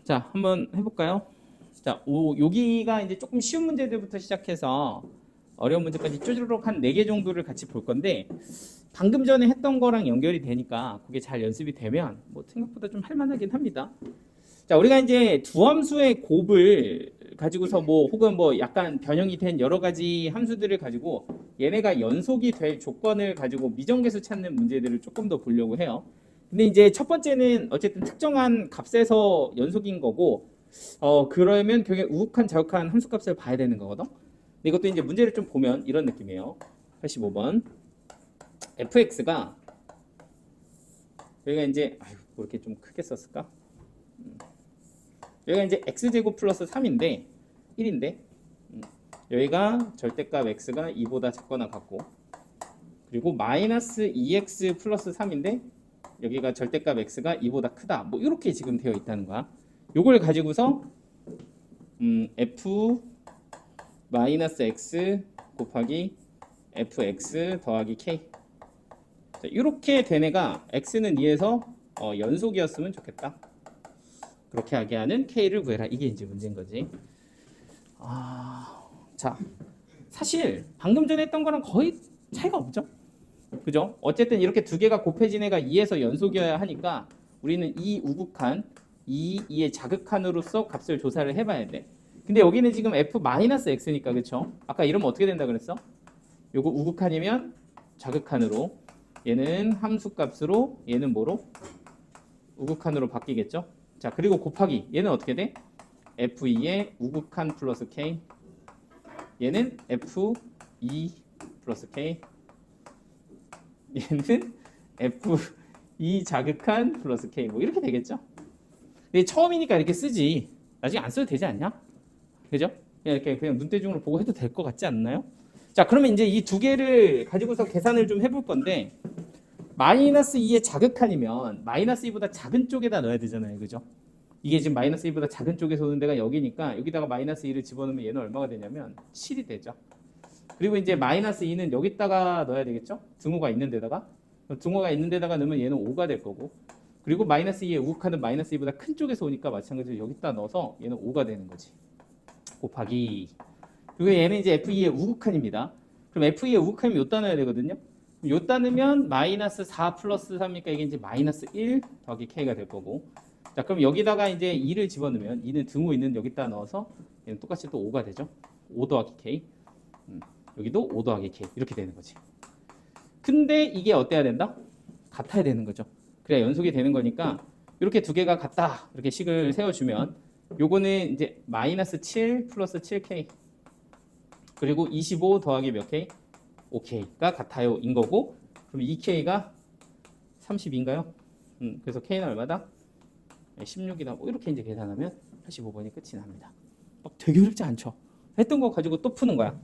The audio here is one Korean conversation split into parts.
자, 한번 해볼까요? 자, 여기가 이제 조금 쉬운 문제들부터 시작해서 어려운 문제까지 쪼르륵 한 4개 정도를 같이 볼 건데, 방금 전에 했던 거랑 연결이 되니까 그게 잘 연습이 되면 뭐 생각보다 좀 할만하긴 합니다. 자, 우리가 이제 두 함수의 곱을 가지고서 뭐 혹은 뭐 약간 변형이 된 여러 가지 함수들을 가지고 얘네가 연속이 될 조건을 가지고 미정계수 찾는 문제들을 조금 더 보려고 해요. 근데 이제 첫 번째는 어쨌든 특정한 값에서 연속인 거고, 그러면 굉장히 우극한 자극한 함수값을 봐야 되는 거거든. 근데 이것도 이제 문제를 좀 보면 이런 느낌이에요. 85번 fx가 여기가 이제 뭐 이렇게 좀 크게 썼을까? 여기가 이제 x제곱 플러스 3인데 1인데 여기가 절대값 x가 2보다 작거나 같고, 그리고 마이너스 2x 플러스 3인데 여기가 절대값 x가 2보다 크다. 뭐 이렇게 지금 되어 있다는 거야. 요걸 가지고서 f 마이너스 x 곱하기 fx 더하기 k, 자, 이렇게 된 애가 x는 2에서 연속이었으면 좋겠다. 그렇게 하게 하는 k를 구해라. 이게 이제 문제인 거지. 자, 사실 방금 전에 했던 거랑 거의 차이가 없죠. 그죠? 어쨌든 이렇게 두 개가 곱해진 애가 2에서 연속이어야 하니까 우리는 이 우극한, 2의 자극한으로서 값을 조사를 해봐야 돼. 근데 여기는 지금 f-x니까, 그쵸? 아까 이러면 어떻게 된다 그랬어? 요거 우극한이면 자극한으로, 얘는 함수값으로, 얘는 뭐로? 우극한으로 바뀌겠죠? 자, 그리고 곱하기, 얘는 어떻게 돼? f2의 우극한 플러스 k, 얘는 f2 플러스 k, 얘는 f2 자극한 플러스 k, 뭐 이렇게 되겠죠? 근데 처음이니까 이렇게 쓰지, 나중에 안 써도 되지 않냐? 그죠? 그냥 이렇게 그냥 눈대중으로 보고 해도 될 것 같지 않나요? 자, 그러면 이제 이 두 개를 가지고서 계산을 좀 해볼 건데, 마이너스 2의 자극한이면 마이너스 2보다 작은 쪽에다 넣어야 되잖아요. 그죠? 이게 지금 마이너스 2보다 작은 쪽에서 오는 데가 여기니까 여기다가 마이너스 2를 집어넣으면 얘는 얼마가 되냐면 7이 되죠. 그리고 이제 마이너스 2는 여기다가 넣어야 되겠죠? 등호가 있는 데다가. 등호가 있는 데다가 넣으면 얘는 5가 될 거고. 그리고 마이너스 2의 우극한은 마이너스 2보다 큰 쪽에서 오니까 마찬가지로 여기다 넣어서 얘는 5가 되는 거지. 곱하기. 그리고 얘는 이제 F2의 우극한입니다. 그럼 F2의 우극한이면 요따 넣어야 되거든요. 요따 넣으면 마이너스 4 플러스 3이니까 이게 이제 마이너스 1 더하기 K가 될 거고. 자, 그럼 여기다가 이제 2를 집어넣으면 2는 등호 있는 여기다 넣어서 얘는 똑같이 또 5가 되죠. 5 더하기 K. 여기도 5 더하기 K. 이렇게 되는 거지. 근데 이게 어때야 된다? 같아야 되는 거죠. 그래야 연속이 되는 거니까 이렇게 두 개가 같다. 이렇게 식을 세워주면 요거는 이제 마이너스 7 플러스 7K. 그리고 25 더하기 몇 K? 5K가 같아요. 인 거고. 그럼 2K가 30인가요? 그래서 K는 얼마다? 16이다. 뭐 이렇게 이제 계산하면 85번이 끝이 납니다. 막 되게 어렵지 않죠? 했던 거 가지고 또 푸는 거야.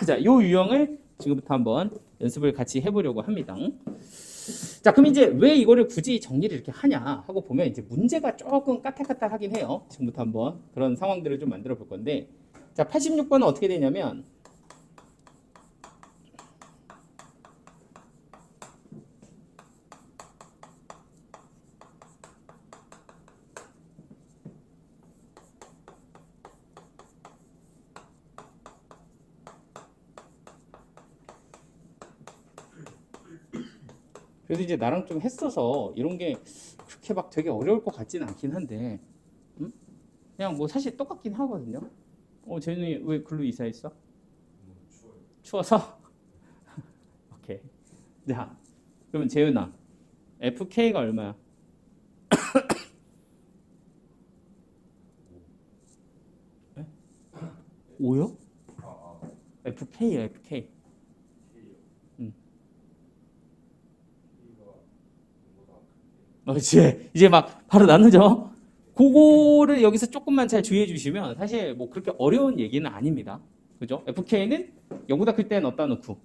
자, 요 유형을 지금부터 한번 연습을 같이 해보려고 합니다. 자, 그럼 이제 왜 이거를 굳이 정리를 이렇게 하냐 하고 보면 이제 문제가 조금 까탈까탈하긴 해요. 지금부터 한번 그런 상황들을 좀 만들어 볼 건데, 자, 86번은 어떻게 되냐면 그래도 이제 나랑 좀 했어서 이런 게 그렇게 막 되게 어려울 것 같지는 않긴 한데, 그냥 뭐 사실 똑같긴 하거든요. 재윤이 왜 글로 이사했어? 추워서? 오케이. 자, 그러면 재윤아, FK가 얼마야? 5요? FK야, FK. 음. 이제 막 바로 나누죠. 그거를 여기서 조금만 잘 주의해 주시면 사실 뭐 그렇게 어려운 얘기는 아닙니다. 그죠? FK는 0보다 클 때는 어디다 넣고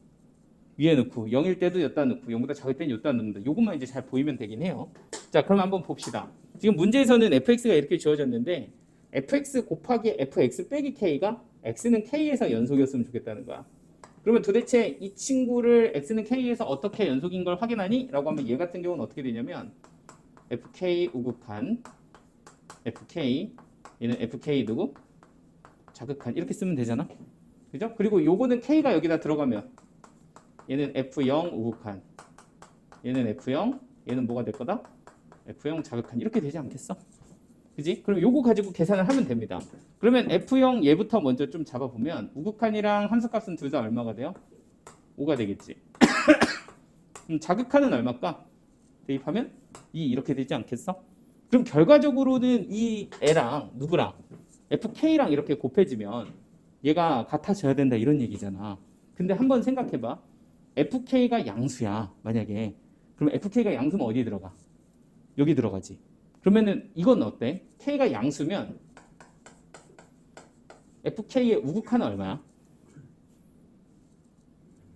위에 넣고 0일 때도 여기다 넣고 0보다 작을 때는 여기다 넣는다. 요것만 이제 잘 보이면 되긴 해요. 자, 그럼 한번 봅시다. 지금 문제에서는 fx가 이렇게 주어졌는데 fx 곱하기 fx 빼기 k가 x는 k에서 연속이었으면 좋겠다는 거야. 그러면 도대체 이 친구를 x는 k에서 어떻게 연속인 걸 확인하니? 라고 하면 얘 같은 경우는 어떻게 되냐면 fk 우극한 fk 얘는 fk 누구? 자극한 이렇게 쓰면 되잖아. 그죠? 그리고 요거는 k가 여기다 들어가면 얘는 f0 우극한 얘는 f0 얘는 뭐가 될 거다? f0 자극한 이렇게 되지 않겠어? 그지? 그럼 요거 가지고 계산을 하면 됩니다. 그러면 f0 얘부터 먼저 좀 잡아보면 우극한이랑 함수값은 둘 다 얼마가 돼요? 5가 되겠지. 자극한은 얼마일까? 대입하면 2 이렇게 되지 않겠어? 그럼 결과적으로는 이 애랑 누구랑 fk랑 이렇게 곱해지면 얘가 같아져야 된다 이런 얘기잖아. 근데 한번 생각해봐. fk가 양수야 만약에. 그럼 fk가 양수면 어디에 들어가? 여기 들어가지. 그러면은 이건 어때? k가 양수면 fk의 우극한은 얼마야?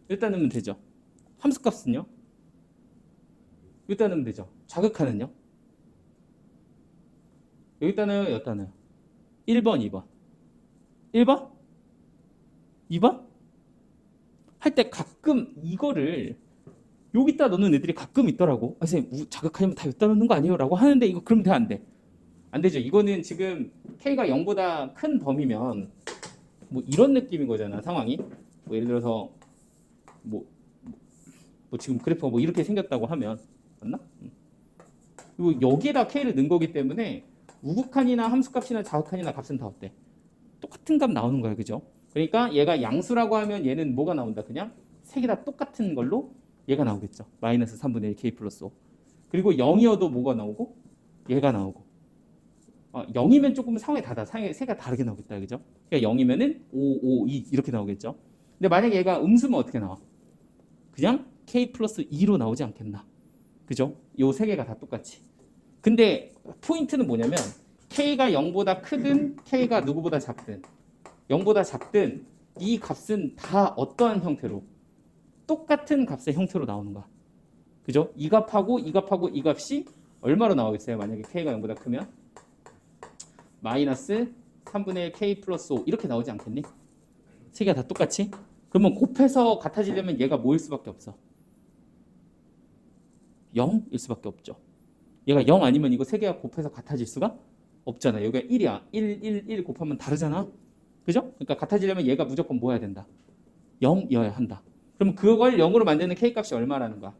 일단 넣으면 되죠. 함수값은요? 여기다 넣으면 되죠. 자극하는요? 여기다 넣어요, 여기다 넣어요. 1번, 2번. 1번? 2번? 할 때 가끔 이거를 여기다 넣는 애들이 가끔 있더라고. 아, 선생님, 자극하면 다 여기다 넣는 거 아니에요? 라고 하는데 이거 그럼 돼, 안 돼? 안 되죠. 이거는 지금 K가 0보다 큰 범위면 뭐 이런 느낌인 거잖아, 상황이. 뭐 예를 들어서 뭐 지금 그래프가 뭐 이렇게 생겼다고 하면 맞나? 그리고 여기에다 K를 넣은 거기 때문에 우극한이나 함수값이나 자극한이나 값은 다 어때? 똑같은 값 나오는 거야, 그죠? 그러니까 얘가 양수라고 하면 얘는 뭐가 나온다? 그냥 세 개 다 똑같은 걸로 얘가 나오겠죠. 마이너스 3분의 1 K 플러스 5. 그리고 0이어도 뭐가 나오고? 얘가 나오고. 0이면 조금 상황이 다르다. 상황이 세 개가 다르게 나오겠다, 그죠? 그러니까 0이면은 5, 5, 2 이렇게 나오겠죠. 근데 만약에 얘가 음수면 어떻게 나와? 그냥 K 플러스 2로 나오지 않겠나? 그죠? 요 세 개가 다 똑같이. 근데 포인트는 뭐냐면 K가 0보다 크든 K가 누구보다 작든 0보다 작든 이 값은 다 어떠한 형태로 똑같은 값의 형태로 나오는 거야. 그죠? 이 값하고 이 값하고 이 값이 얼마로 나오겠어요? 만약에 K가 0보다 크면 마이너스 3분의 1 K 플러스 5 이렇게 나오지 않겠니? 세 개가 다 똑같이? 그러면 곱해서 같아지려면 얘가 뭐일 수밖에 없어? 0일 수밖에 없죠. 얘가 0 아니면 이거 세 개가 곱해서 같아질 수가 없잖아. 여기가 1이야. 1 곱하면 다르잖아. 그죠? 그러니까 같아지려면 얘가 무조건 뭐 해야 된다? 0이어야 한다. 그럼 그걸 0으로 만드는 K값이 얼마라는 거야?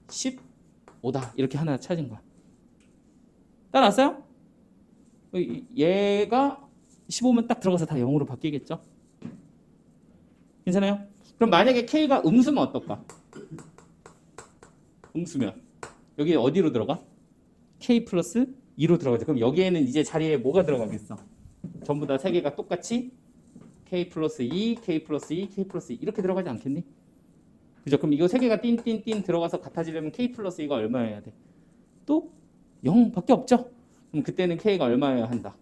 15다. 이렇게 하나 찾은 거야. 따라왔어요? 얘가 15면 딱 들어가서 다 0으로 바뀌겠죠? 괜찮아요? 그럼 만약에 K가 음수면 어떨까? 음수면 여기 어디로 들어가? K 플러스 2로 들어가죠. 그럼 여기에는 이제 자리에 뭐가 들어가겠어? 전부 다 세 개가 똑같이 K 플러스 2, K 플러스 2, K 플러스 2 이렇게 들어가지 않겠니? 그죠? 그럼 이거 세 개가 띵띵띵 들어가서 같아지려면 K 플러스 2가 얼마여야 돼? 또 0밖에 없죠? 그럼 그때는 K가 얼마여야 한다?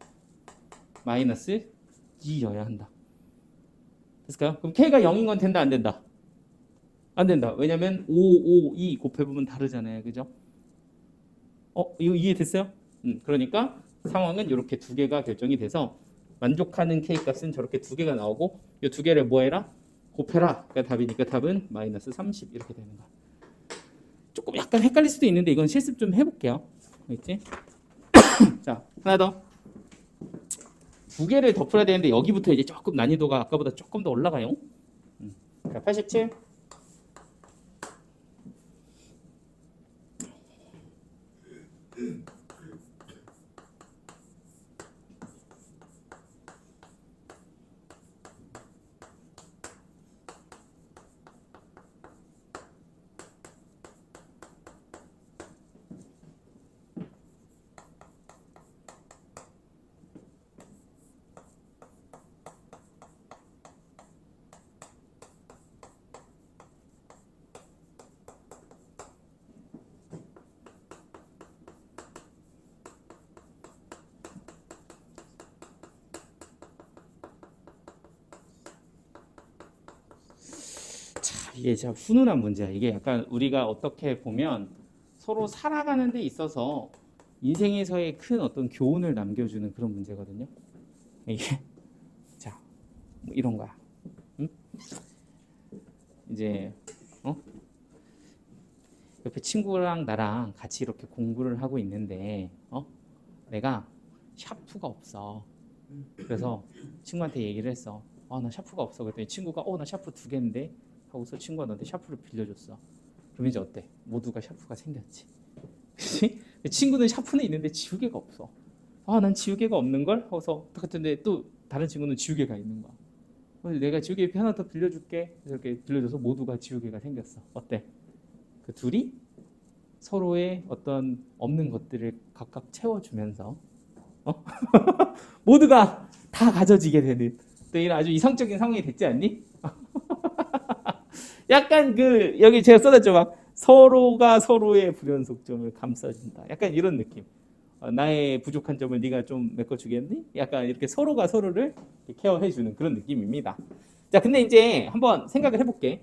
마이너스 2여야 한다. 됐을까요? 그럼 K가 0인 건 된다 안 된다? 안 된다. 왜냐면 5, 5, 2 곱해보면 다르잖아요. 그죠? 이거 이해됐어요? 그러니까 상황은 이렇게 두 개가 결정이 돼서 만족하는 K값은 저렇게 두 개가 나오고 이 두 개를 뭐 해라? 곱해라. 가 답이니까 답은 마이너스 30 이렇게 되는 거야. 조금 약간 헷갈릴 수도 있는데 이건 실습 좀 해볼게요. 알겠지? 자, 하나 더. 두 개를 더 풀어야 되는데 여기부터 이제 조금 난이도가 아까보다 조금 더 올라가요. 자, 87. 이게 진짜 훈훈한 문제야. 이게 약간 우리가 어떻게 보면 서로 살아가는 데 있어서 인생에서의 큰 어떤 교훈을 남겨주는 그런 문제거든요. 이게 자, 뭐 이런 거야. 응? 이제 옆에 친구랑 나랑 같이 이렇게 공부를 하고 있는데 내가 샤프가 없어. 그래서 친구한테 얘기를 했어. 아, 나 샤프가 없어. 그랬더니 친구가 나 샤프 2개인데 하고서 친구가 너한테 샤프를 빌려줬어. 그럼 이제 어때? 모두가 샤프가 생겼지. 그치? 친구는 샤프는 있는데 지우개가 없어. 아, 난 지우개가 없는 걸 하고서 같은데 또 다른 친구는 지우개가 있는 거야. 그래서 내가 지우개 하나 더 빌려줄게. 이렇게 빌려줘서 모두가 지우개가 생겼어. 어때? 그 둘이 서로의 어떤 없는 것들을 각각 채워주면서 모두가 다 가져지게 되는 이런 아주 이상적인 상황이 됐지 않니? 약간 여기 제가 써놨죠. 막 서로가 서로의 불연속점을 감싸준다. 약간 이런 느낌. 나의 부족한 점을 네가 좀 메꿔주겠니? 약간 이렇게 서로가 서로를 케어해주는 그런 느낌입니다. 자, 근데 이제 한번 생각을 해볼게.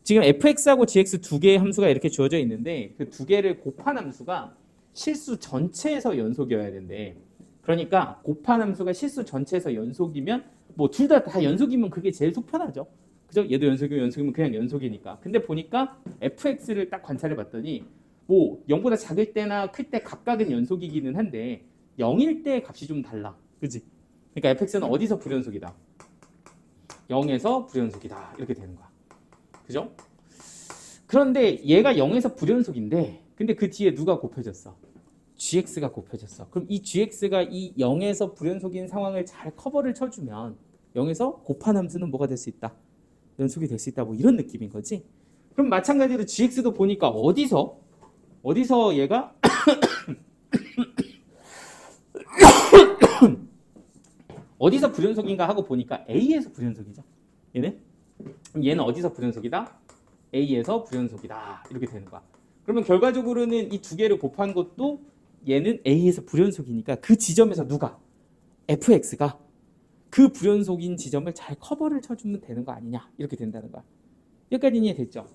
지금 fx하고 gx 두 개의 함수가 이렇게 주어져 있는데 그 두 개를 곱한 함수가 실수 전체에서 연속이어야 된대. 그러니까 곱한 함수가 실수 전체에서 연속이면 뭐 둘 다 연속이면 그게 제일 속 편하죠. 그죠? 얘도 연속이면 그냥 연속이니까. 근데 보니까 fx를 딱 관찰해 봤더니 뭐 0보다 작을 때나 클 때 각각은 연속이기는 한데 0일 때 값이 좀 달라. 그지? 그러니까 fx는 어디서 불연속이다? 0에서 불연속이다. 이렇게 되는 거야. 그죠? 그런데 얘가 0에서 불연속인데 근데 그 뒤에 누가 곱해졌어? gx가 곱해졌어. 그럼 이 gx가 이 0에서 불연속인 상황을 잘 커버를 쳐주면 0에서 곱한 함수는 뭐가 될 수 있다? 연속이 될 수 있다. 뭐 이런 느낌인 거지. 그럼 마찬가지로 gx도 보니까 어디서 얘가 어디서 불연속인가 하고 보니까 a에서 불연속이죠. 그럼 얘는 어디서 불연속이다? a에서 불연속이다. 이렇게 되는 거야. 그러면 결과적으로는 이 두 개를 곱한 것도 얘는 a에서 불연속이니까 그 지점에서 누가? fx가 그 불연속인 지점을 잘 커버를 쳐주면 되는 거 아니냐. 이렇게 된다는 거야. 여기까지 이해됐죠?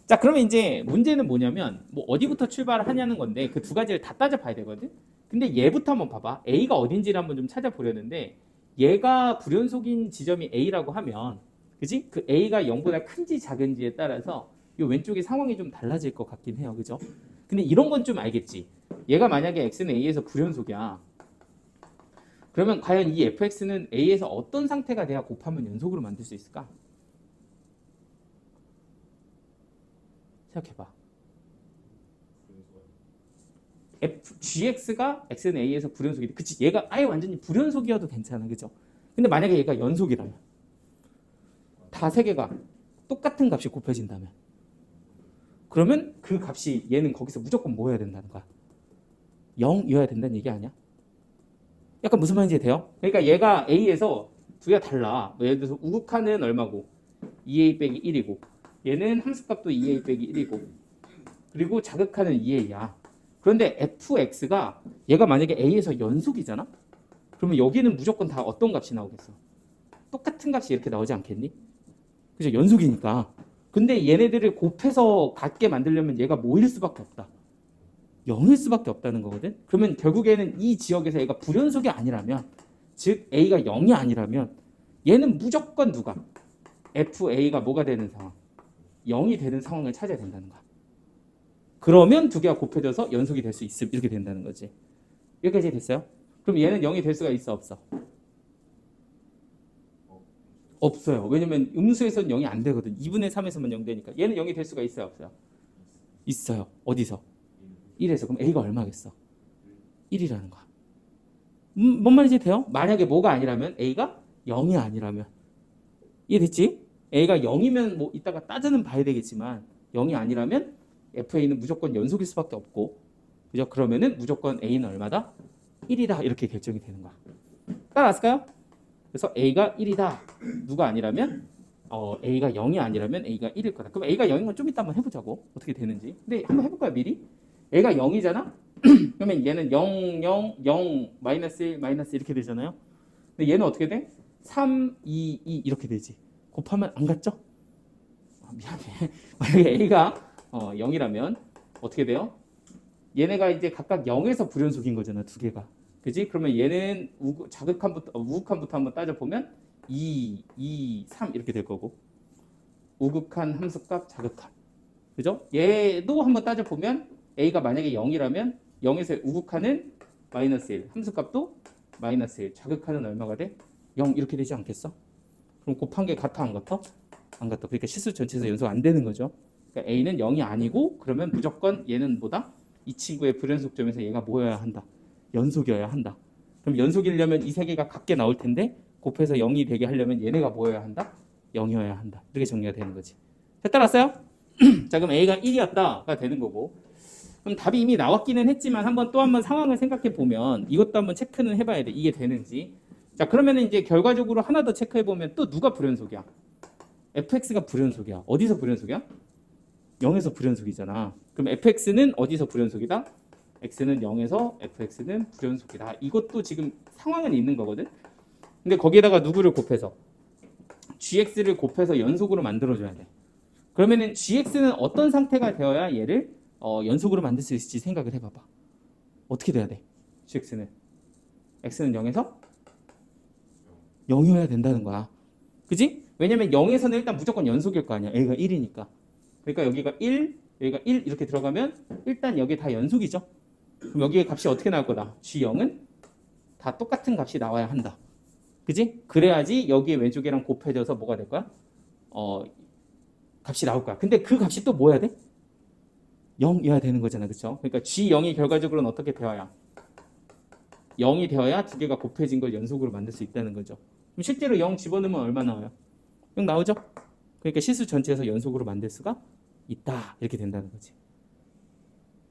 자, 그러면 이제 문제는 뭐냐면 뭐 어디부터 출발하냐는 건데 그 두 가지를 다 따져봐야 되거든. 근데 얘부터 한번 봐봐. a가 어딘지를 한번 좀 찾아보려는데 얘가 불연속인 지점이 a라고 하면 그지? 그 a가 0보다 큰지 작은지에 따라서 이 왼쪽의 상황이 좀 달라질 것 같긴 해요. 그죠? 근데 이런 건 좀 알겠지. 얘가 만약에 x는 a에서 불연속이야. 그러면 과연 이 fx는 a에서 어떤 상태가 돼야 곱하면 연속으로 만들 수 있을까? 생각해봐. gx가 x는 a에서 불연속이다. 그치? 얘가 아예 완전히 불연속이어도 괜찮아. 그죠? 근데 만약에 얘가 연속이라면 다 세 개가 똑같은 값이 곱해진다면 그러면 그 값이 얘는 거기서 무조건 뭐 해야 된다는 거야? 0이어야 된다는 얘기 아니야? 약간 무슨 말인지 돼요? 그러니까 얘가 a에서 두 개가 달라. 예를 들어서 우극한은 얼마고 2a 빼기 1이고 얘는 함수값도 2a 빼기 1이고 그리고 자극하는 2a야. 그런데 fx가 얘가 만약에 a에서 연속이잖아? 그러면 여기는 무조건 다 어떤 값이 나오겠어? 똑같은 값이 이렇게 나오지 않겠니? 그죠? 연속이니까. 근데 얘네들을 곱해서 같게 만들려면 얘가 뭐일 수밖에 없다. 0일 수밖에 없다는 거거든. 그러면 결국에는 이 지역에서 얘가 불연속이 아니라면 즉 a가 0이 아니라면 얘는 무조건 누가? fa가 뭐가 되는 상황? 0이 되는 상황을 찾아야 된다는 거야. 그러면 두 개가 곱해져서 연속이 될 수 있음. 이렇게 된다는 거지. 여기까지 됐어요? 그럼 얘는 0이 될 수가 있어 없어? 없어요. 왜냐면 음수에서는 0이 안 되거든. 2분의 3에서만 0 되니까. 얘는 0이 될 수가 있어요 없어요? 있어요. 어디서? 1에서. 그럼 a가 얼마겠어? 1이라는 거야. 뭔 말인지 돼요? 만약에 뭐가 아니라면 a가 0이 아니라면 이해됐지? a가 0이면 뭐 이따가 따져는 봐야 되겠지만 0이 아니라면 fa는 무조건 연속일 수밖에 없고 그죠? 그러면은 무조건 a는 얼마다? 1이다 이렇게 결정이 되는 거야. 따라왔을까요? 그래서 a가 1이다. 누가 아니라면 a가 0이 아니라면 a가 1일 거다. 그럼 a가 0인 건 좀 이따 한번 해보자고. 어떻게 되는지. 근데 한번 해볼까요 미리? a가 0이잖아? 그러면 얘는 0, 0, 0, 마이너스 1, 마이너스 이렇게 되잖아요. 근데 얘는 어떻게 돼? 3, 2, 2 이렇게 되지. 곱하면 안 같죠? 미안해. 만약에 a가 0이라면 어떻게 돼요? 얘네가 이제 각각 0에서 불연속인 거잖아. 두 개가. 그지? 그러면 얘는 우극한부터 한번 따져보면 2, 2, 3 이렇게 될 거고 우극한 함수값 자극한. 그죠? 얘도 한번 따져보면 a가 만약에 0이라면 0에서 우극한은 마이너스 1. 함수값도 마이너스 1. 자극하는 얼마가 돼? 0 이렇게 되지 않겠어? 그럼 곱한 게 같아 안 같아? 안 같아. 그러니까 실수 전체에서 연속 안 되는 거죠. 그러니까 A는 0이 아니고 그러면 무조건 얘는 뭐다? 이 친구의 불연속점에서 얘가 뭐여야 한다? 연속이어야 한다. 그럼 연속이려면 이 세 개가 같게 나올 텐데 곱해서 0이 되게 하려면 얘네가 뭐여야 한다? 0이어야 한다. 이렇게 정리가 되는 거지. 자, 따랐어요? 자, 그럼 A가 1이었다가 되는 거고. 그럼 답이 이미 나왔기는 했지만 또 한 번 상황을 생각해 보면 이것도 한번 체크는 해봐야 돼. 이게 되는지. 자, 그러면 이제 결과적으로 하나 더 체크해 보면 또 누가 불연속이야? fx가 불연속이야. 어디서 불연속이야? 0에서 불연속이잖아. 그럼 fx는 어디서 불연속이다? x는 0에서 fx는 불연속이다. 이것도 지금 상황은 있는 거거든. 근데 거기에다가 누구를 곱해서? gx를 곱해서 연속으로 만들어줘야 돼. 그러면은 gx는 어떤 상태가 되어야 얘를 연속으로 만들 수 있을지 생각을 해봐봐. 어떻게 돼야 돼? gx는 x는 0에서 0이어야 된다는 거야. 그지? 왜냐면 0에서는 일단 무조건 연속일 거 아니야. a가 1이니까. 그러니까 여기가 1, 여기가 1 이렇게 들어가면 일단 여기 다 연속이죠. 그럼 여기에 값이 어떻게 나올 거다? g0은 다 똑같은 값이 나와야 한다. 그지? 그래야지 여기에 왼쪽이랑 곱해져서 뭐가 될 거야? 값이 나올 거야. 근데 그 값이 또 뭐야 돼? 0이어야 되는 거잖아. 그쵸? 그러니까 g0이 결과적으로는 어떻게 되어야? 0이 되어야 두 개가 곱해진 걸 연속으로 만들 수 있다는 거죠. 그럼 실제로 0 집어넣으면 얼마 나와요? 0 나오죠? 그러니까 실수 전체에서 연속으로 만들 수가 있다. 이렇게 된다는 거지.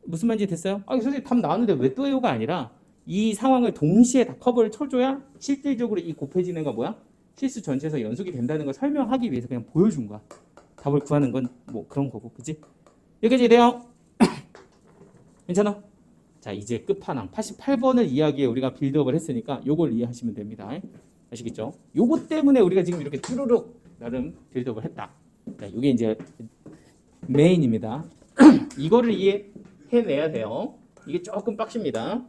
무슨 말인지 됐어요? 선생님 답 나왔는데 왜 또 해요가 아니라 이 상황을 동시에 다 커버를 쳐줘야 실질적으로 이 곱해진 애가 뭐야? 실수 전체에서 연속이 된다는 걸 설명하기 위해서 그냥 보여준 거야. 답을 구하는 건 뭐 그런 거고. 그치? 여기까지 돼요? 괜찮아? 자, 이제 끝판왕 88번을 이야기에 우리가 빌드업을 했으니까 요걸 이해하시면 됩니다. 아시겠죠? 요것 때문에 우리가 지금 이렇게 쭈루룩 나름 빌드업을 했다. 자, 이게 이제 메인입니다. 이거를 이해해내야 돼요. 이게 조금 빡십니다.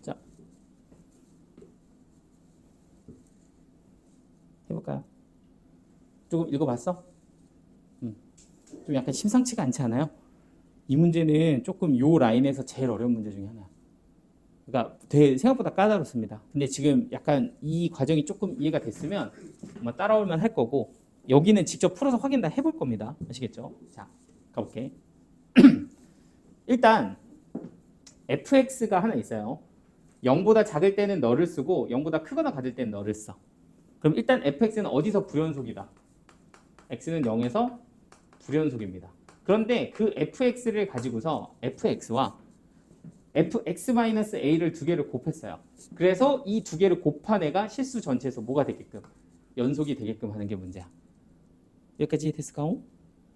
자, 해볼까요? 조금 읽어봤어? 좀 약간 심상치가 않지 않아요? 이 문제는 조금 요 라인에서 제일 어려운 문제 중에 하나야. 그러니까 되게 생각보다 까다롭습니다. 근데 지금 약간 이 과정이 조금 이해가 됐으면 아마 따라올만 할 거고, 여기는 직접 풀어서 확인 다 해볼 겁니다. 아시겠죠? 자, 가볼게. 일단 fx가 하나 있어요. 0보다 작을 때는 너를 쓰고 0보다 크거나 같을 때는 너를 써. 그럼 일단 fx는 어디서 불연속이다? x는 0에서 불연속입니다. 그런데 그 fx를 가지고서 fx와 fx-a를 두 개를 곱했어요. 그래서 이 두 개를 곱한 애가 실수 전체에서 뭐가 되게끔? 연속이 되게끔 하는 게 문제야. 여기까지 됐을까요?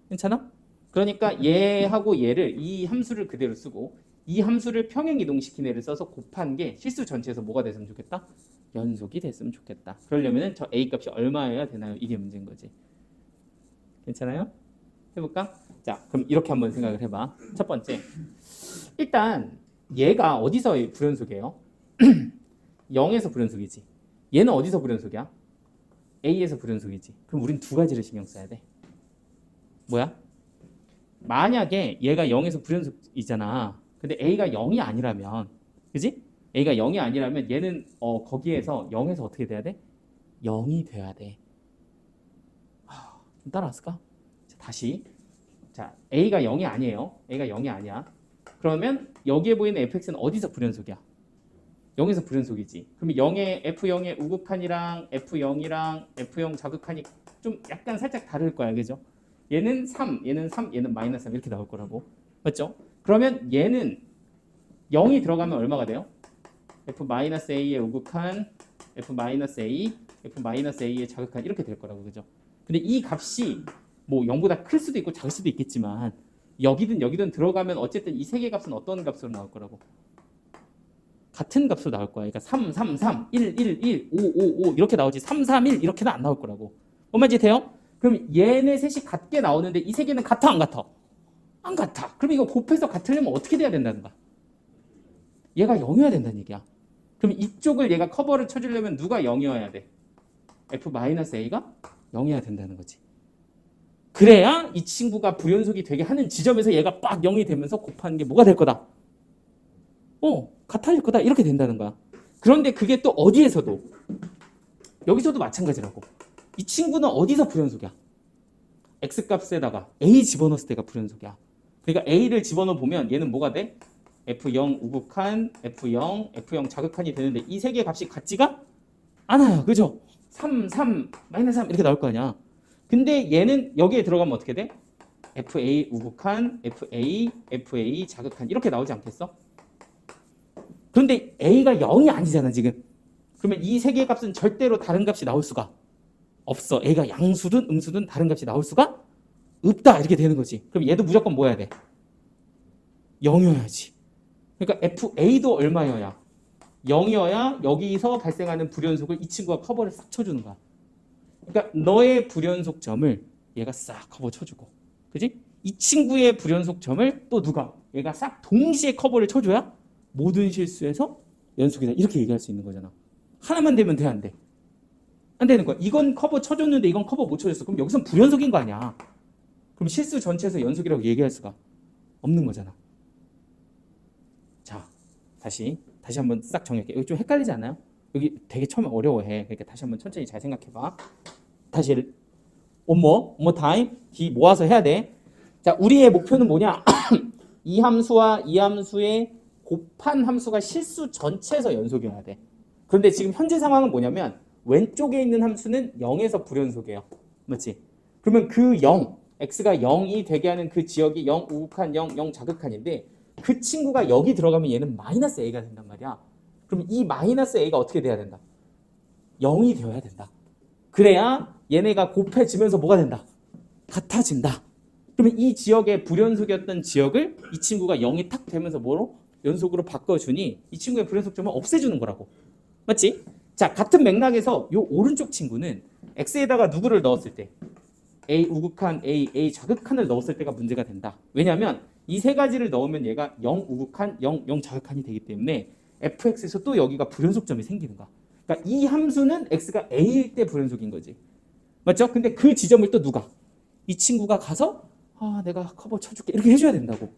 괜찮아? 그러니까 얘하고 얘를 이 함수를 그대로 쓰고 이 함수를 평행 이동시킨 애를 써서 곱한 게 실수 전체에서 뭐가 됐으면 좋겠다? 연속이 됐으면 좋겠다. 그러려면 저 a 값이 얼마여야 되나요? 이게 문제인 거지. 괜찮아요? 해볼까? 자, 그럼 이렇게 한번 생각을 해봐. 첫 번째, 일단 얘가 어디서 불연속이에요? 0에서 불연속이지. 얘는 어디서 불연속이야? A에서 불연속이지. 그럼 우린 두 가지를 신경 써야 돼. 뭐야? 만약에 얘가 0에서 불연속이잖아. 근데 A가 0이 아니라면, 그지? A가 0이 아니라면 얘는 거기에서 0에서 어떻게 돼야 돼? 0이 돼야 돼. 좀 따라왔을까? 자, 다시. 자, A가 0이 아니에요. A가 0이 아니야. 그러면 여기에 보이는 fx는 어디서 불연속이야? 0에서 불연속이지. 그럼 0의 f0의 우극한이랑 f0이랑 f0 자극한이 좀 약간 살짝 다를 거야. 그죠? 얘는 3, 얘는 3, 얘는 마이너스 3 이렇게 나올 거라고. 맞죠? 그러면 얘는 0이 들어가면 얼마가 돼요? f-a의 우극한 F-A, F-A의 자극한 이렇게 될 거라고. 그죠? 근데 이 값이 뭐 0보다 클 수도 있고 작을 수도 있겠지만 여기든 들어가면 어쨌든 이 세 개 값은 어떤 값으로 나올 거라고? 같은 값으로 나올 거야. 그러니까 3, 3, 3, 1, 1, 1, 5, 5, 5 이렇게 나오지 3, 3, 1 이렇게는 안 나올 거라고. 뭔 말인지 돼요? 그럼 얘네 셋이 같게 나오는데 이 세 개는 같아 안 같아? 안 같아. 그럼 이거 곱해서 같으려면 어떻게 돼야 된다는 거야? 얘가 0이어야 된다는 얘기야. 그럼 이쪽을 얘가 커버를 쳐주려면 누가 0이어야 돼? F-A가 0이어야 된다는 거지. 그래야 이 친구가 불연속이 되게 하는 지점에서 얘가 빡 0이 되면서 곱하는 게 뭐가 될 거다? 같아질 거다. 이렇게 된다는 거야. 그런데 그게 또 어디에서도 여기서도 마찬가지라고. 이 친구는 어디서 불연속이야? X값에다가 A 집어넣었을 때가 불연속이야. 그러니까 A를 집어넣어 보면 얘는 뭐가 돼? F0 우극한, F0 자극한이 되는데 이 세 개의 값이 같지가 않아요. 그죠? 3, 3, 마이너스 3 이렇게 나올 거 아니야. 근데 얘는 여기에 들어가면 어떻게 돼? FA 우극한, FA 자극한 이렇게 나오지 않겠어? 그런데 A가 0이 아니잖아 지금. 그러면 이 세 개의 값은 절대로 다른 값이 나올 수가 없어. A가 양수든 음수든 다른 값이 나올 수가 없다. 이렇게 되는 거지. 그럼 얘도 무조건 뭐 해야 돼? 0이어야지. 그러니까 FA도 얼마여야? 0이어야 여기서 발생하는 불연속을 이 친구가 커버를 싹 쳐주는 거야. 그러니까 너의 불연속점을 얘가 싹 커버 쳐주고, 그지? 이 친구의 불연속점을 또 누가? 얘가 싹 동시에 커버를 쳐줘야 모든 실수에서 연속이다. 이렇게 얘기할 수 있는 거잖아. 하나만 되면 돼, 안 돼? 안 되는 거야. 이건 커버 쳐줬는데 이건 커버 못 쳐줬어. 그럼 여기선 불연속인 거 아니야. 그럼 실수 전체에서 연속이라고 얘기할 수가 없는 거잖아. 자, 다시 한번 싹 정리할게. 여기 좀 헷갈리지 않아요? 여기 되게 처음에 어려워해. 그러니까 다시 한번 천천히 잘 생각해봐. 다시 one more time. D 모아서 해야 돼. 자, 우리의 목표는 뭐냐? 이 함수와 이 함수의 곱한 함수가 실수 전체에서 연속이어야 돼. 그런데 지금 현재 상황은 뭐냐면 왼쪽에 있는 함수는 0에서 불연속이에요. 맞지? 그러면 그 0, x가 0이 되게 하는 그 지역이 0 우극한, 0 자극한인데 그 친구가 여기 들어가면 얘는 마이너스 a가 된단 말이야. 그럼 이 마이너스 a가 어떻게 돼야 된다? 0이 되어야 된다. 그래야 얘네가 곱해지면서 뭐가 된다? 같아진다. 그러면 이 지역의 불연속이었던 지역을 이 친구가 0이 탁 되면서 뭐로? 연속으로 바꿔주니 이 친구의 불연속점을 없애주는 거라고. 맞지? 자, 같은 맥락에서 이 오른쪽 친구는 x에다가 누구를 넣었을 때 a 우극한, a 자극한을 넣었을 때가 문제가 된다. 왜냐하면 이 세 가지를 넣으면 얘가 0 우극한, 0 자극한이 되기 때문에 fx에서 또 여기가 불연속점이 생기는 거야. 그러니까 이 함수는 x가 a일 때 불연속인 거지. 맞죠? 근데 그 지점을 또 누가? 이 친구가 가서 내가 커버 쳐줄게 이렇게 해줘야 된다고.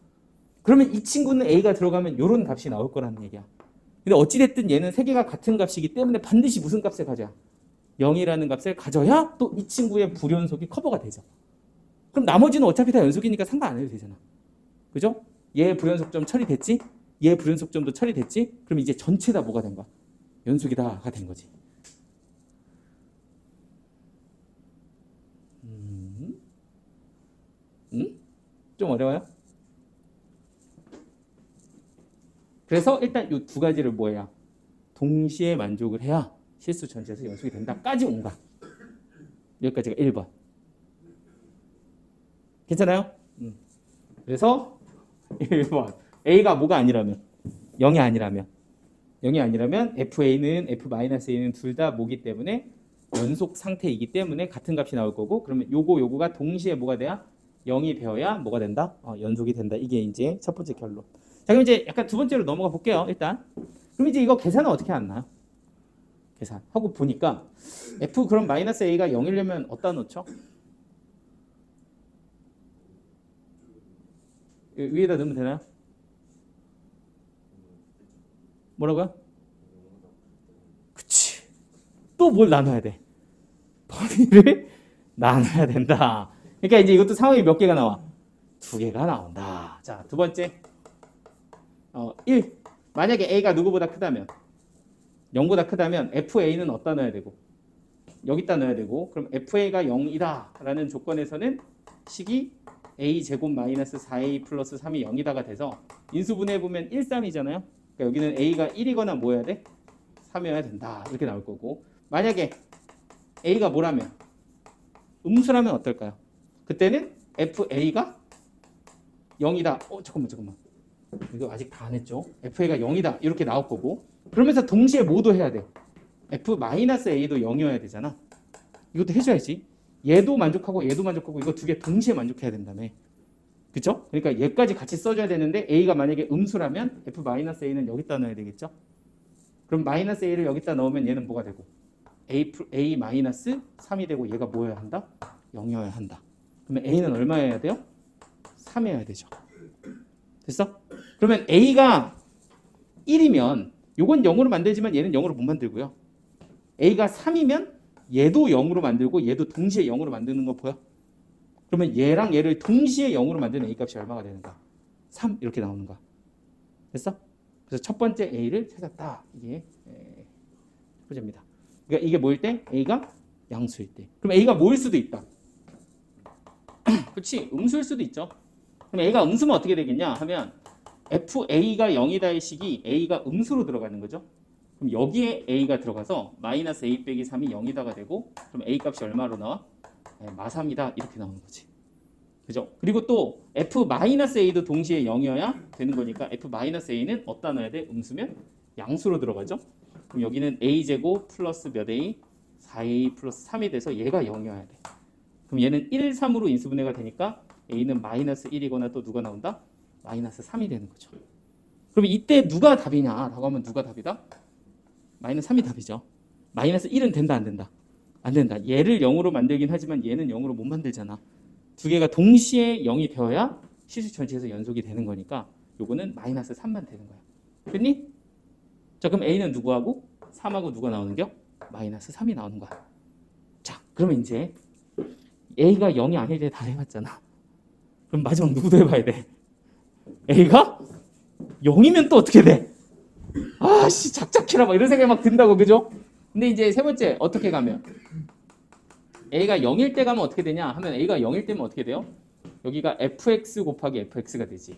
그러면 이 친구는 a가 들어가면 이런 값이 나올 거라는 얘기야. 근데 어찌됐든 얘는 세 개가 같은 값이기 때문에 반드시 무슨 값을 가져야? 0이라는 값을 가져야 또 이 친구의 불연속이 커버가 되죠. 그럼 나머지는 어차피 다 연속이니까 상관 안 해도 되잖아. 그죠? 얘 불연속점 처리됐지? 얘 불연속점도 처리됐지? 그럼 이제 전체 다 뭐가 된 거야? 연속이다가 된 거지. 좀 어려워요? 그래서 일단 이 두 가지를 뭐야? 동시에 만족을 해야 실수 전체에서 연속이 된다까지 온 거야. 여기까지가 1번. 괜찮아요? 그래서 1번. A가 뭐가 아니라면? 0이 아니라면 FA는 F-A는 둘 다 뭐기 때문에 연속 상태이기 때문에 같은 값이 나올 거고, 그러면 요거가 동시에 뭐가 돼야? 0이 되어야 뭐가 된다? 연속이 된다. 이게 이제 첫 번째 결론. 자, 그럼 이제 약간 두 번째로 넘어가 볼게요. 일단. 그럼 이제 이거 계산은 어떻게 하나요? 계산하고 보니까 F 그럼 마이너스 A가 0이려면 어디다 놓죠? 위에다 넣으면 되나요? 뭐라고요? 그치. 또 뭘 나눠야 돼? 범위를 나눠야 된다. 그러니까 이제 이것도 상황이 몇 개가 나와? 2개가 나온다. 자, 두 번째. 1. 만약에 A가 누구보다 크다면 0보다 크다면 FA는 어디다 넣어야 되고? 여기다 넣어야 되고, 그럼 FA가 0이다 라는 조건에서는 식이 A제곱 마이너스 4A 플러스 3이 0이다가 돼서 인수분해해보면 1, 3이잖아요. 그러니까 여기는 A가 1이거나 뭐 해야 돼? 3이어야 된다. 이렇게 나올 거고 만약에 A가 뭐라면 음수라면 어떨까요? 그때는 FA가 0이다. 잠깐만. 이거 아직 다 안 했죠. FA가 0이다. 이렇게 나올 거고 그러면서 동시에 뭐도 해야 돼. F-A도 0이어야 되잖아. 이것도 해줘야지. 얘도 만족하고 얘도 만족하고 이거 두 개 동시에 만족해야 된다며. 그쵸? 그러니까 얘까지 같이 써줘야 되는데 A가 만약에 음수라면 F-A는 여기다 넣어야 되겠죠? 그럼 마이너스 A를 여기다 넣으면 얘는 뭐가 되고 A-3이 되고 얘가 뭐여야 한다? 0이어야 한다. 그러면 A는 얼마여야 돼요? 3이어야 되죠. 됐어? 그러면 A가 1이면 요건 0으로 만들지만 얘는 0으로 못 만들고요. A가 3이면 얘도 0으로 만들고 얘도 동시에 0으로 만드는 거 보여? 그러면 얘랑 얘를 동시에 0으로 만드는 A 값이 얼마가 되는가? 3 이렇게 나오는 거야. 됐어? 그래서 첫 번째 A를 찾았다. 이게 첫 번째입니다. 그러니까 이게 뭐일 때? A가 양수일 때. 그럼 A가 뭐일 수도 있다. 그렇지. 음수일 수도 있죠. 그럼 A가 음수면 어떻게 되겠냐 하면 FA가 0이다의 식이 A가 음수로 들어가는 거죠. 그럼 여기에 A가 들어가서 마이너스 A 빼기 3이 0이다가 되고 그럼 A 값이 얼마로 나와? 마3이다 이렇게 나오는 거지. 그죠? 그리고 또 F-A도 동시에 0이어야 되는 거니까 F-A는 어디다 넣어야 돼? 음수면 양수로 들어가죠. 그럼 여기는 A제곱 플러스 몇 A? 4A 플러스 3이 돼서 얘가 0이어야 돼. 그럼 얘는 1, 3으로 인수분해가 되니까 A는 마이너스 1이거나 또 누가 나온다? 마이너스 3이 되는 거죠. 그럼 이때 누가 답이냐? 라고 하면 누가 답이다? 마이너스 3이 답이죠. 마이너스 1은 된다 안 된다? 안 된다. 얘를 0으로 만들긴 하지만 얘는 0으로 못 만들잖아. 두 개가 동시에 0이 되어야 실수 전체에서 연속이 되는 거니까 요거는 마이너스 3만 되는 거야. 됐니? 자 그럼 A는 누구하고? 3하고 누가 나오는 겨? 마이너스 3이 나오는 거야. 자 그러면 이제 A가 0이 아닐 때 다 해봤잖아. 그럼 마지막 누구도 해봐야 돼? A가 0이면 또 어떻게 돼? 아씨 작작해라 막 이런 생각이 막 든다고 그죠? 근데 이제 세 번째 어떻게 가면 A가 0일 때 가면 어떻게 되냐 하면 A가 0일 때면 어떻게 돼요? 여기가 fx 곱하기 fx가 되지.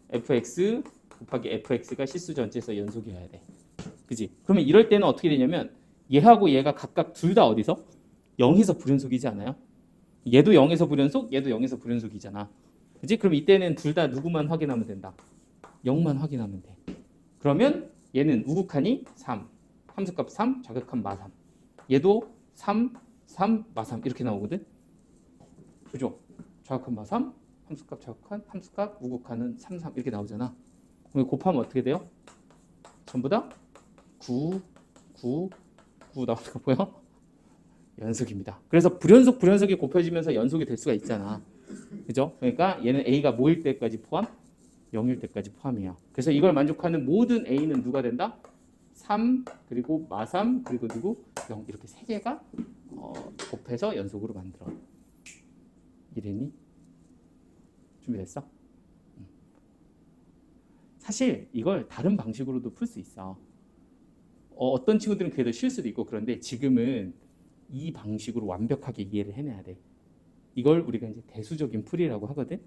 fx 곱하기 fx가 실수 전체에서 연속이어야 돼. 그지? 그러면 이럴 때는 어떻게 되냐면 얘하고 얘가 각각 둘 다 어디서? 0에서 불연속이지 않아요? 얘도 0에서 불연속, 얘도 0에서 불연속이잖아. 그지? 그럼 이때는 둘 다 누구만 확인하면 된다? 0만 확인하면 돼. 그러면 얘는 우극하니 3, 함수값 3, 좌극한 마3. 얘도 3, 3, 마3 이렇게 나오거든. 그죠? 좌극한 마3, 함수값 좌극한, 함수값 우극하는 3, 3 이렇게 나오잖아. 그럼 곱하면 어떻게 돼요? 전부 다 9, 9, 9 나오는 거 보여? 연속입니다. 그래서 불연속이 곱해지면서 연속이 될 수가 있잖아. 그죠? 그러니까 얘는 A가 뭐일 때까지 포함? 0일 때까지 포함이에요. 그래서 이걸 만족하는 모든 A는 누가 된다? 3, 그리고 마3, 그리고 누구? 0 이렇게 세 개가 곱해서 연속으로 만들어. 이랬니? 준비됐어? 사실 이걸 다른 방식으로도 풀 수 있어. 어떤 친구들은 그래도 쉴 수도 있고 그런데 지금은 이 방식으로 완벽하게 이해를 해내야 돼. 이걸 우리가 이제 대수적인 풀이라고 하거든.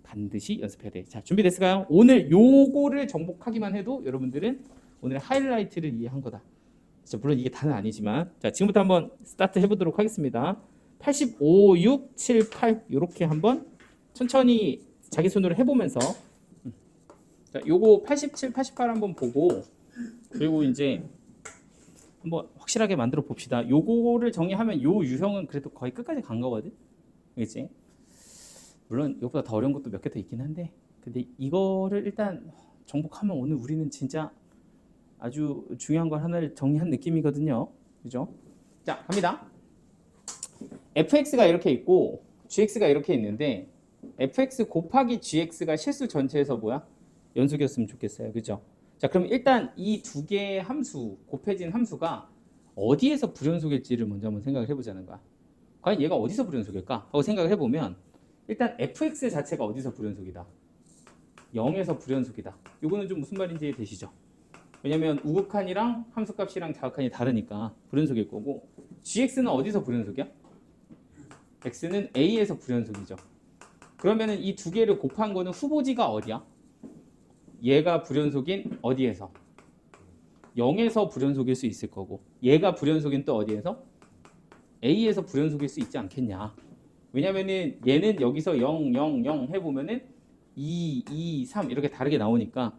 반드시 연습해야 돼. 자, 준비됐을까요? 오늘 요거를 정복하기만 해도 여러분들은 오늘 하이라이트를 이해한 거다. 자, 물론 이게 다는 아니지만 자, 지금부터 한번 스타트 해보도록 하겠습니다. 85, 6, 7, 8 이렇게 한번 천천히 자기 손으로 해보면서 자, 요거 87, 88 한번 보고 그리고 이제 한번 확실하게 만들어 봅시다. 요거를 정리하면 요 유형은 그래도 거의 끝까지 간 거거든. 그렇지? 물론 이것보다 더 어려운 것도 몇 개 더 있긴 한데 근데 이거를 일단 정복하면 오늘 우리는 진짜 아주 중요한 걸 하나를 정리한 느낌이거든요. 그죠? 자, 갑니다. fx가 이렇게 있고 gx가 이렇게 있는데 fx 곱하기 gx가 실수 전체에서 뭐야? 연속이었으면 좋겠어요. 그죠? 자, 그럼 일단 이 두 개의 함수, 곱해진 함수가 어디에서 불연속일지를 먼저 한번 생각을 해보자는 거야. 과연 얘가 어디서 불연속일까? 하고 생각을 해보면 일단 fx 자체가 어디서 불연속이다? 0에서 불연속이다. 이거는 좀 무슨 말인지 되시죠? 왜냐면 우극한이랑 함수값이랑 자극한이 다르니까 불연속일 거고 gx는 어디서 불연속이야? x는 a에서 불연속이죠. 그러면은 이 두 개를 곱한 거는 후보지가 어디야? 얘가 불연속인 어디에서? 0에서 불연속일 수 있을 거고 얘가 불연속인 또 어디에서? A에서 불연속일 수 있지 않겠냐. 왜냐면은 얘는 여기서 0, 0, 0 해보면은 2, 2, 3 이렇게 다르게 나오니까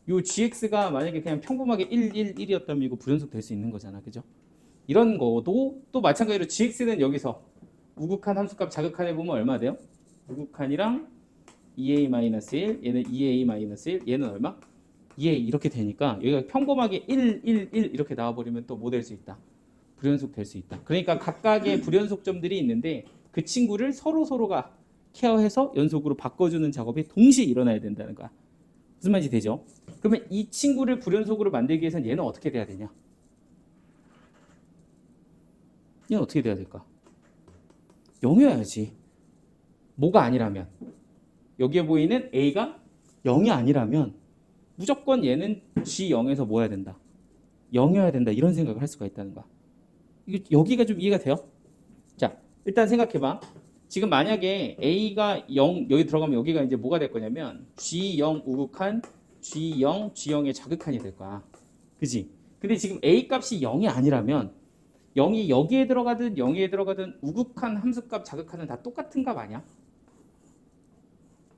요 GX가 만약에 그냥 평범하게 1, 1, 1이었다면 이거 불연속 될 수 있는 거잖아. 그죠? 이런 거도 또 마찬가지로 GX는 여기서 우극한 함수값 자극한 해보면 얼마 돼요? 우극한이랑 2A-1 얘는 2A-1 얘는 얼마? 2A 이렇게 되니까 여기가 평범하게 1, 1, 1 이렇게 나와버리면 또 뭐 될 수 있다? 불연속 될 수 있다. 그러니까 각각의 불연속점들이 있는데 그 친구를 서로가 케어해서 연속으로 바꿔주는 작업이 동시에 일어나야 된다는 거야. 무슨 말인지 되죠? 그러면 이 친구를 불연속으로 만들기 위해서는 얘는 어떻게 돼야 되냐? 얘는 어떻게 돼야 될까? 0이어야지. 뭐가 아니라면 여기에 보이는 A가 0이 아니라면 무조건 얘는 G0에서 뭐 해야 된다? 0이어야 된다. 이런 생각을 할 수가 있다는 거야. 여기가 좀 이해가 돼요? 자, 일단 생각해봐. 지금 만약에 A가 0 여기 들어가면 여기가 이제 뭐가 될 거냐면 G0 우극한 G0 G0의 자극한이 될 거야. 그지? 근데 지금 A 값이 0이 아니라면 0이 여기에 들어가든 0에 들어가든 우극한 함수값 자극한은 다 똑같은 값 아니야?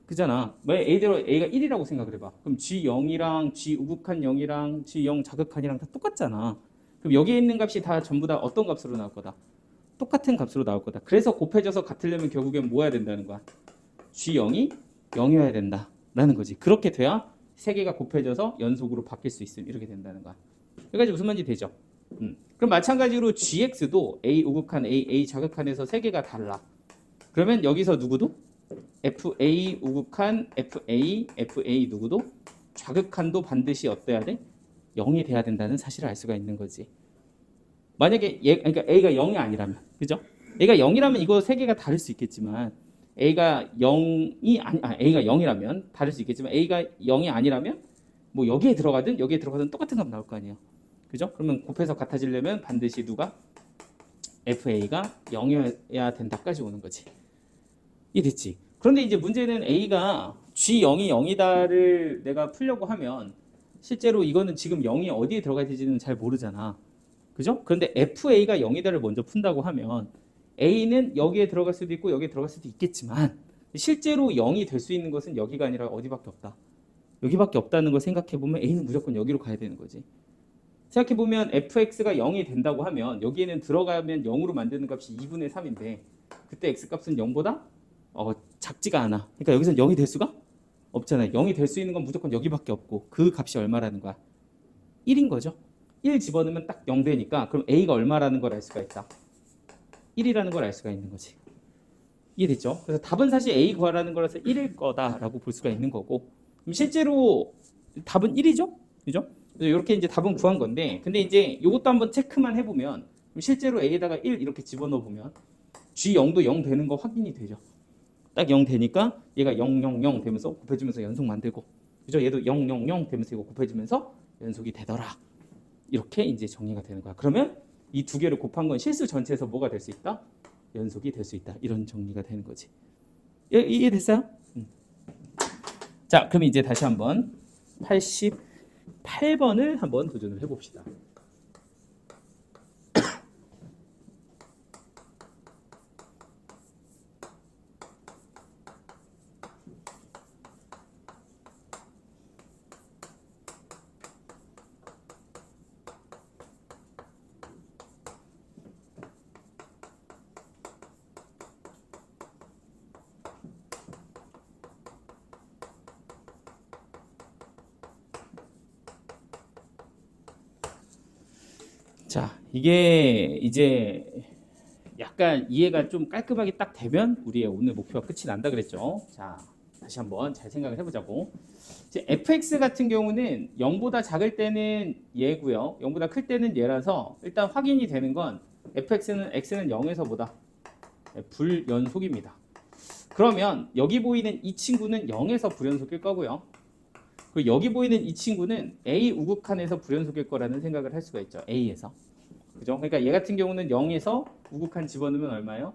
그잖아. 왜 A가 1이라고 생각을 해봐. 그럼 G0이랑 G 우극한 0이랑 G0 자극한이랑 다 똑같잖아. 그럼 여기에 있는 값이 다 전부 다 어떤 값으로 나올 거다? 똑같은 값으로 나올 거다. 그래서 곱해져서 같으려면 결국엔 뭐 해야 된다는 거야? G0이 0이어야 된다. 라는 거지. 그렇게 돼야 세 개가 곱해져서 연속으로 바뀔 수 있음. 이렇게 된다는 거야. 여기까지 무슨 말인지 되죠? 그럼 마찬가지로 GX도 A 우극한 A 자극한에서 세 개가 달라. 그러면 여기서 누구도? FA 우극한 FA 누구도? 자극한도 반드시 어때야 돼? 0이 돼야 된다는 사실을 알 수가 있는 거지. 만약에 그러니까 A가 0이 아니라면, 그죠? A가 0이라면 이거 세 개가 다를 수 있겠지만 A가 0이라면 다를 수 있겠지만 A가 0이 아니라면 뭐 여기에 들어가든 똑같은 값 나올 거 아니에요. 그죠? 그러면 곱해서 같아지려면 반드시 누가? FA가 0이어야 된다까지 오는 거지. 이해됐지? 그런데 이제 문제는 A가 G0이 0이다를 내가 풀려고 하면 실제로 이거는 지금 0이 어디에 들어가야 되지는 잘 모르잖아. 그죠? 그런데 FA가 0이다를 먼저 푼다고 하면 A는 여기에 들어갈 수도 있고 여기에 들어갈 수도 있겠지만 실제로 0이 될 수 있는 것은 여기가 아니라 어디밖에 없다. 여기밖에 없다는 걸 생각해보면 A는 무조건 여기로 가야 되는 거지. 생각해보면 fx가 0이 된다고 하면 여기에는 들어가면 0으로 만드는 값이 2분의 3인데 그때 x값은 0보다 작지가 않아. 그러니까 여기서는 0이 될 수가 없잖아요. 0이 될 수 있는 건 무조건 여기밖에 없고 그 값이 얼마라는 거야? 1인 거죠. 1 집어넣으면 딱 0 되니까 그럼 a가 얼마라는 걸 알 수가 있다. 1이라는 걸 알 수가 있는 거지. 이해됐죠? 그래서 답은 사실 a 구하라는 거라서 1일 거다라고 볼 수가 있는 거고 그럼 실제로 답은 1이죠? 그죠? 그래서 이렇게 이제 답은 구한 건데 근데 이제 이것도 한번 체크만 해보면 실제로 a에다가 1 이렇게 집어넣어 보면 G0도 0 되는 거 확인이 되죠. 딱 0 되니까 얘가 0, 0, 0 되면서 곱해지면서 연속 만들고 그죠? 얘도 0, 0, 0 되면서 이거 곱해지면서 연속이 되더라. 이렇게 이제 정리가 되는 거야. 그러면 이 두 개를 곱한 건 실수 전체에서 뭐가 될 수 있다? 연속이 될 수 있다. 이런 정리가 되는 거지. 이해됐어요? 자, 그럼 이제 다시 한번 88번을 한번 도전을 해봅시다. 자, 이게 이제 약간 이해가 좀 깔끔하게 딱 되면 우리의 오늘 목표가 끝이 난다 그랬죠. 자, 다시 한번 잘 생각을 해보자고. 이제 fx 같은 경우는 0보다 작을 때는 얘고요. 0보다 클 때는 얘라서 일단 확인이 되는 건 x는 0에서 보다 불연속입니다. 그러면 여기 보이는 이 친구는 0에서 불연속일 거고요. 그리고 여기 보이는 이 친구는 A 우극한에서 불연속일 거라는 생각을 할 수가 있죠. A에서. 그죠? 그러니까 얘 같은 경우는 0에서 우극한 집어넣으면 얼마예요?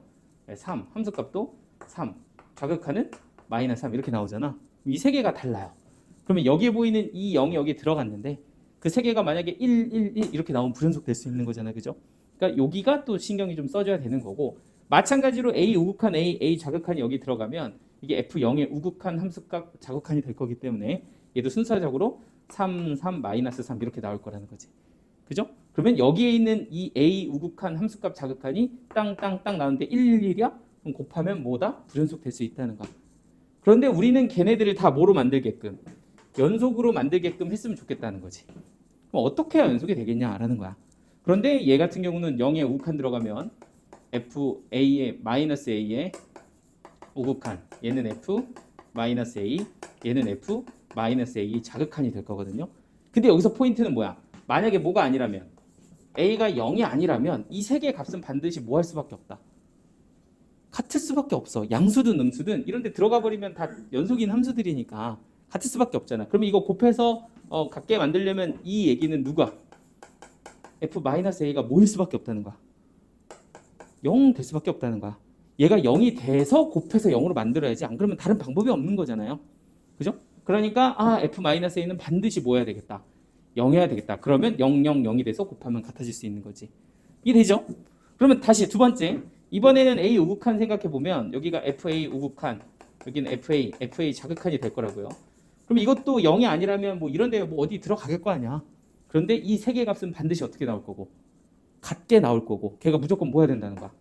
3. 함수값도 3. 자극하는 마이너스 3 이렇게 나오잖아. 이 세 개가 달라요. 그러면 여기에 보이는 이 0이 여기 들어갔는데 그 세 개가 만약에 1, 1, 1 이렇게 나오면 불연속 될 수 있는 거잖아요. 그죠? 그러니까 여기가 또 신경이 좀 써줘야 되는 거고 마찬가지로 A 우극한 A 자극한이 여기 들어가면 이게 F0의 우극한 함수값 자극한이 될 거기 때문에 얘도 순서적으로 3, 3, 마이너스 3 이렇게 나올 거라는 거지. 그죠? 그러면 여기에 있는 이 A 우극한 함수값 자극한이 땅땅땅 나오는데 1, 1, 1이야? 그럼 곱하면 뭐다? 불연속 될 수 있다는 거야. 그런데 우리는 걔네들을 다 뭐로 만들게끔? 연속으로 만들게끔 했으면 좋겠다는 거지. 그럼 어떻게 해야 연속이 되겠냐라는 거야. 그런데 얘 같은 경우는 0에 우극한 들어가면 FA의 마이너스 A의 우극한 얘는 F 마이너스 A 얘는 F 마이너스 A 자극한이 될 거거든요. 근데 여기서 포인트는 뭐야? 만약에 뭐가 아니라면 A가 0이 아니라면 이 세 개의 값은 반드시 뭐 할 수밖에 없다. 같을 수밖에 없어. 양수든 음수든 이런 데 들어가 버리면 다 연속인 함수들이니까 같을 수밖에 없잖아. 그러면 이거 곱해서 같게 만들려면 이 얘기는 누가? F-A가 뭐일 수밖에 없다는 거야. 0 될 수밖에 없다는 거야. 얘가 0이 돼서 곱해서 0으로 만들어야지. 안 그러면 다른 방법이 없는 거잖아요. 그죠? 그러니까 F-A는 반드시 뭐 해야 되겠다. 0 해야 되겠다. 그러면 0, 0, 0이 돼서 곱하면 같아질 수 있는 거지. 이게 되죠? 그러면 다시 두 번째. 이번에는 A 우극한 생각해보면 여기가 FA 우극한 여기는 FA 자극한이 될 거라고요. 그럼 이것도 0이 아니라면 뭐 이런 데 뭐 어디 들어가겠 거 아니야. 그런데 이 세 개 값은 반드시 어떻게 나올 거고 같게 나올 거고 걔가 무조건 뭐 해야 된다는 거야.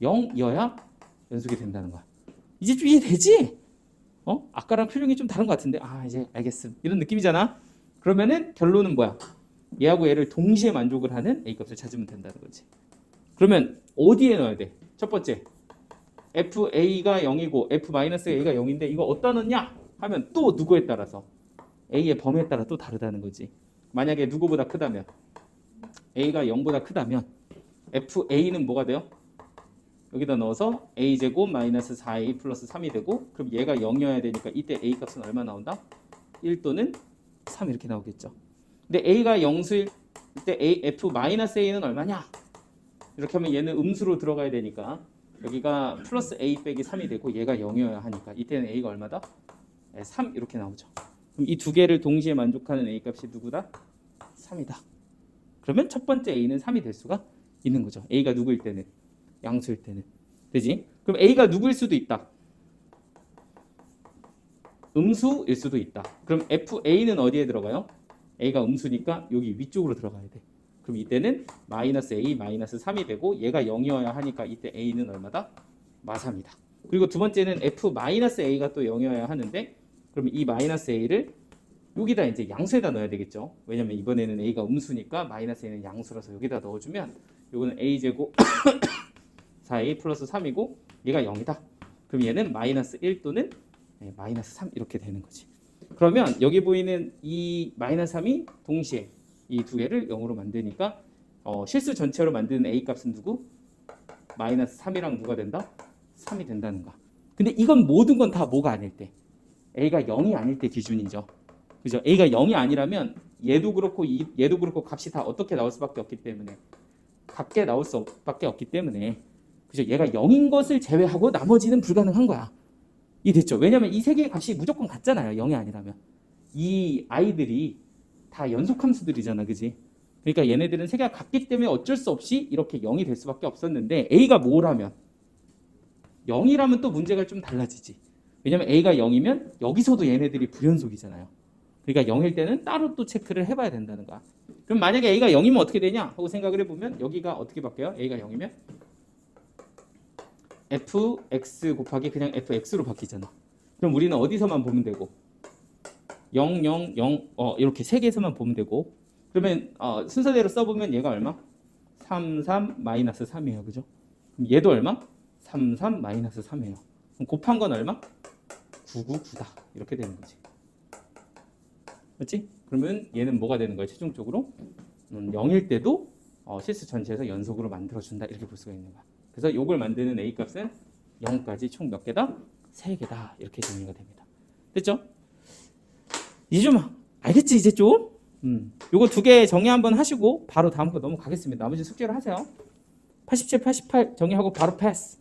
0이어야 연속이 된다는 거야. 이제 좀 이해되지? 아까랑 표정이 좀 다른 것 같은데 이제 알겠음. 이런 느낌이잖아. 그러면은 결론은 뭐야? 얘하고 얘를 동시에 만족을 하는 A 값을 찾으면 된다는 거지. 그러면 어디에 넣어야 돼? 첫 번째 FA가 0이고 F-A가 0인데 이거 어디다 넣냐? 하면 또 누구에 따라서 A의 범위에 따라 또 다르다는 거지. 만약에 누구보다 크다면 A가 0보다 크다면 FA는 뭐가 돼요? 여기다 넣어서 A제곱 마이너스 4A 플러스 3이 되고 그럼 얘가 0이어야 되니까 이때 A 값은 얼마 나온다? 1 또는 3 이렇게 나오겠죠. 근데 A가 0수일 때 F-A는 얼마냐? 이렇게 하면 얘는 음수로 들어가야 되니까 여기가 플러스 A 빼기 3이 되고 얘가 0이어야 하니까 이때는 A가 얼마다? 3 이렇게 나오죠. 그럼 이 두 개를 동시에 만족하는 A 값이 누구다? 3이다. 그러면 첫 번째 A는 3이 될 수가 있는 거죠. A가 누구일 때는? 양수일 때는. 되지? 그럼 A가 누구일 수도 있다. 음수일 수도 있다. 그럼 FA는 어디에 들어가요? A가 음수니까 여기 위쪽으로 들어가야 돼. 그럼 이때는 마이너스 A 마이너스 3이 되고 얘가 0이어야 하니까 이때 A는 얼마다? 마3이다. 그리고 두 번째는 F-A가 또 0이어야 하는데 그럼 이 마이너스 A를 여기다 이제 양수에다 넣어야 되겠죠. 왜냐면 이번에는 A가 음수니까 마이너스 A는 양수라서 여기다 넣어주면 요거는 A제곱 4A 플러스 3이고 얘가 0이다. 그럼 얘는 마이너스 1 또는 마이너스 3 이렇게 되는 거지. 그러면 여기 보이는 이 마이너스 3이 동시에 이 두 개를 0으로 만드니까 실수 전체로 만드는 A 값은 누구? 마이너스 3이랑 누가 된다? 3이 된다는 거야. 근데 이건 모든 건 다 뭐가 아닐 때 A가 0이 아닐 때 기준이죠. 그죠? A가 0이 아니라면 얘도 그렇고 얘도 그렇고 값이 다 어떻게 나올 수밖에 없기 때문에 같게 나올 수밖에 없기 때문에 그죠? 얘가 0인 것을 제외하고 나머지는 불가능한 거야. 이해됐죠? 왜냐면 이 세 개의 값이 무조건 같잖아요. 0이 아니라면. 이 아이들이 다 연속함수들이잖아. 그지? 그러니까 얘네들은 세 개가 같기 때문에 어쩔 수 없이 이렇게 0이 될 수밖에 없었는데 A가 뭐라면 0이라면 또 문제가 좀 달라지지. 왜냐면 A가 0이면 여기서도 얘네들이 불연속이잖아요. 그러니까 0일 때는 따로 또 체크를 해봐야 된다는 거야. 그럼 만약에 A가 0이면 어떻게 되냐 하고 생각을 해보면 여기가 어떻게 바뀌어요? A가 0이면 fx 곱하기 그냥 fx로 바뀌잖아. 그럼 우리는 어디서만 보면 되고 0, 0, 0 이렇게 세 개에서만 보면 되고 그러면 순서대로 써보면 얘가 얼마? 3, 3, 마이너스 3이에요. 그죠? 그럼 얘도 얼마? 3, 3, 마이너스 3이에요. 그럼 곱한 건 얼마? 9, 9, 9다. 이렇게 되는 거지. 맞지? 그러면 얘는 뭐가 되는 거야? 최종적으로 0일 때도 실수 전체에서 연속으로 만들어준다. 이렇게 볼 수가 있는 거야. 그래서 이걸 만드는 A 값은 0까지 총 몇 개다? 3개다. 이렇게 정리가 됩니다. 됐죠? 이제 좀 알겠지? 이제 좀? 요거 두 개 정리 한번 하시고 바로 다음 거 넘어가겠습니다. 나머지 숙제를 하세요. 87, 88 정리하고 바로 패스.